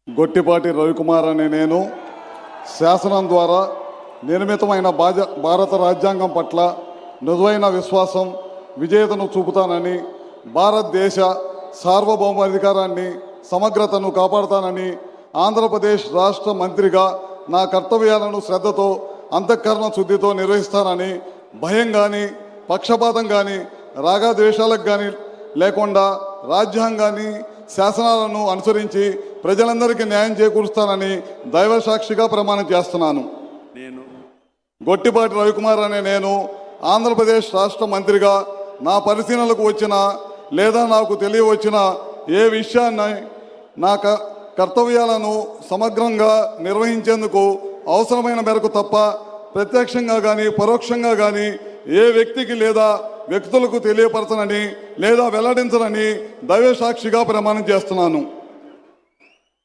గొట్టిపాటి రవికుమార్ అనే నేను శాసనం ద్వారా నిర్మితమైన భారత రాజ్యాంగం పట్ల నిజమైన విశ్వాసం విజేతను చూపుతానని, భారతదేశ సార్వభౌమాధికారాన్ని సమగ్రతను కాపాడుతానని, ఆంధ్రప్రదేశ్ రాష్ట్ర మంత్రిగా నా కర్తవ్యాలను శ్రద్ధతో అంతఃకరణ శుద్ధితో నిర్వహిస్తానని, భయం కానీ పక్షపాతం కానీ రాగద్వేషాలకు కానీ లేకుండా రాజ్యాంగాన్ని శాసనాలను అనుసరించి ప్రజలందరికీ న్యాయం చేకూరుస్తానని దైవ సాక్షిగా ప్రమాణం చేస్తున్నాను. గొట్టిపాటి రవికుమార్ అనే నేను ఆంధ్రప్రదేశ్ రాష్ట్ర మంత్రిగా నా పరిశీలనలకు వచ్చిన లేదా నాకు తెలియవచ్చిన ఏ విషయాన్ని నా కర్తవ్యాలను సమగ్రంగా నిర్వహించేందుకు అవసరమైన మేరకు తప్ప ప్రత్యక్షంగా కానీ పరోక్షంగా కానీ ఏ వ్యక్తికి లేదా వ్యక్తులకు తెలియపరచనని లేదా వెల్లడించనని దైవ సాక్షిగా ప్రమాణం చేస్తున్నాను.